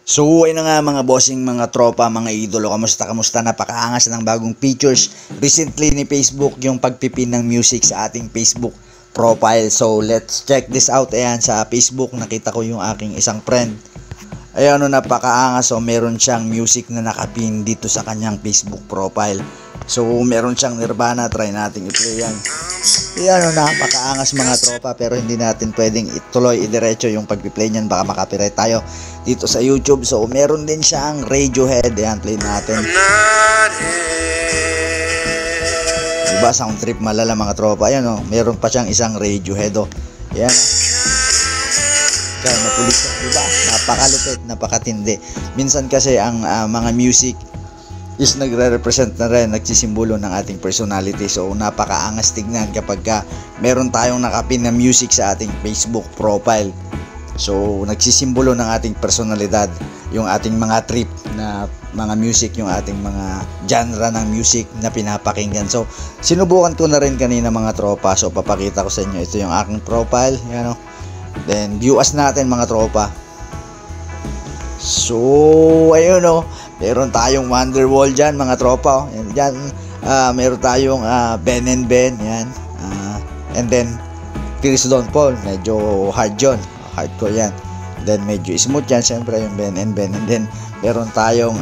So ayun na nga mga bossing, mga tropa, mga idolo, kamusta? Napakaangas ng bagong features recently ni Facebook, yung pagpipin ng music sa ating Facebook profile. So let's check this out. Ayan, sa Facebook nakita ko yung aking isang friend. Ayan, napakaangas. So meron siyang music na nakapin dito sa kanyang Facebook profile. So meron siyang Nirvana, try natin i-play yan. Ayan, napakaangas mga tropa, pero hindi natin pwedeng ituloy idiretso yung pagpi-play niyan, baka makapiright tayo dito sa YouTube. So meron din siyang Radiohead. Ayan, play natin. Diba, sound trip malala mga tropa. Ayan, meron pa siyang isang Radiohead. Ayan, kaya napulis, diba? Napakalupit, napakatindi. Minsan kasi ang mga music is nagre-represent na rin, nagsisimbolo ng ating personality. So napakaangas tignan kapag meron tayong nakapin na music sa ating Facebook profile. So nagsisimbolo ng ating personalidad, yung ating mga trip na mga music, yung ating mga genre ng music na pinapakinggan. So sinubukan ko na rin kanina mga tropa. So papakita ko sa inyo, ito yung aking profile. Yan, then view as natin mga tropa. So ayun, meron tayong Wonderwall dyan mga tropa. Yan, dyan, meron tayong Ben and Ben. Yan. And then Tears Don't Fall, medyo hard yun, hardcore yan. Then medyo smooth yan, syempre yung Ben and Ben. And then meron tayong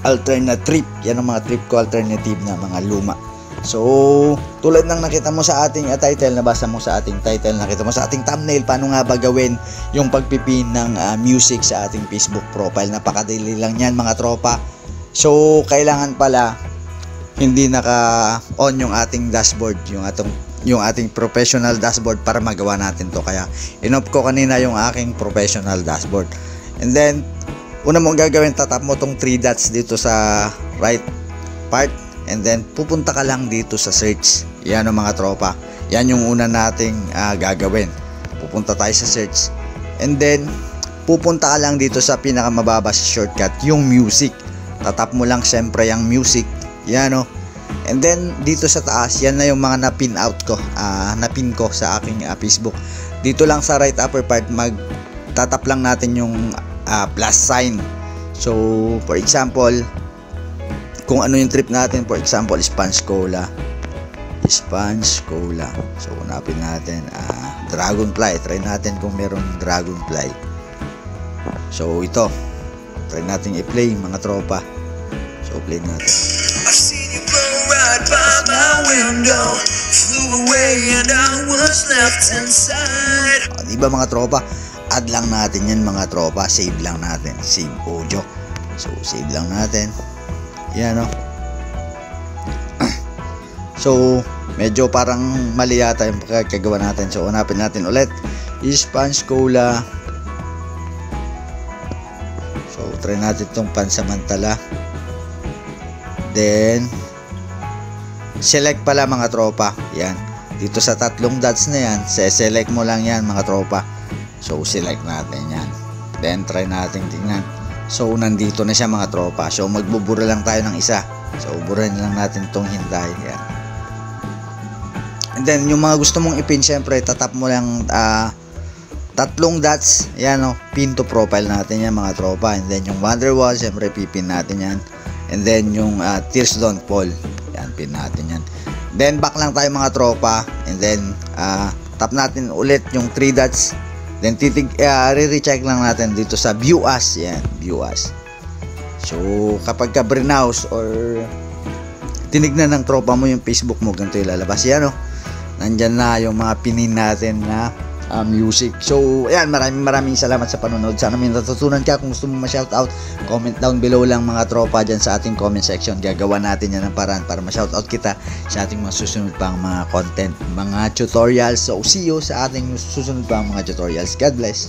alternate trip. Yan ang mga trip ko, alternative na mga luma. So tulad ng nakita mo sa ating title, nabasa mo sa ating title, nakita mo sa ating thumbnail, paano nga ba gawin yung pagpipin ng music sa ating Facebook profile. Napakadali lang yan mga tropa. So kailangan pala hindi naka-on yung ating dashboard, yung ating professional dashboard para magawa natin to. Kaya in-off ko kanina yung aking professional dashboard. And then una mong gagawin, tatap mo tong 3 dots dito sa right part. And then pupunta ka lang dito sa search. Yan mga tropa. Yan yung una nating gagawin. Pupunta tayo sa search. And then pupunta ka lang dito sa pinakamababa sa shortcut, yung music. Tatap mo lang siyempre yung music. Yan And then dito sa taas, yan na yung mga na-pin out ko. Na-pin ko sa aking Facebook. Dito lang sa right upper part, tatap lang natin yung plus sign. So for example, kung ano yung trip natin, for example, Sponge Cola. So hanapin natin Dragonfly. Try natin kung meron Dragonfly. So ito, try natin i-play mga tropa. So play natin. I've seen you blow right by my window, flew away and I was left inside. Diba mga tropa, add lang natin yan mga tropa. Save lang natin, save audio. So save lang natin. Yan So medyo parang mali yata yung kagawa natin. So hanapin natin ulit Sponge Cola. So try natin itong pansamantala. Then select pala mga tropa. Yan, dito sa tatlong dots na yan, select mo lang yan mga tropa. So select natin yan. Then try natin tingnan. So nandito na siya mga tropa. So magbubura lang tayo ng isa. So burahin lang natin tong Hinday. Yan. And then yung mga gusto mong ipin, syempre tatap mo lang tatlong dots. Yan pin to profile natin yan mga tropa. And then yung Wonderwall, syempre pipin natin yan. And then yung Tears Don't Fall, yan, pin natin yan. Then back lang tayo mga tropa. And then tap natin ulit yung 3 dots. Then re-recheck lang natin dito sa view as. Yan, view as. So kapag ka browse or tinignan ng tropa mo yung Facebook mo, ganito yung lalabas. Yan nandyan na yung mga pinin natin na music. So ayan, maraming salamat sa panonood. Sana may natutunan ka. Kung gusto mo ma-shoutout, comment down below lang mga tropa dyan sa ating comment section. Gagawa natin yan ng paraan para ma-shoutout kita sa ating mga susunod pang mga content, mga tutorials. So see you sa ating susunod pang mga tutorials. God bless.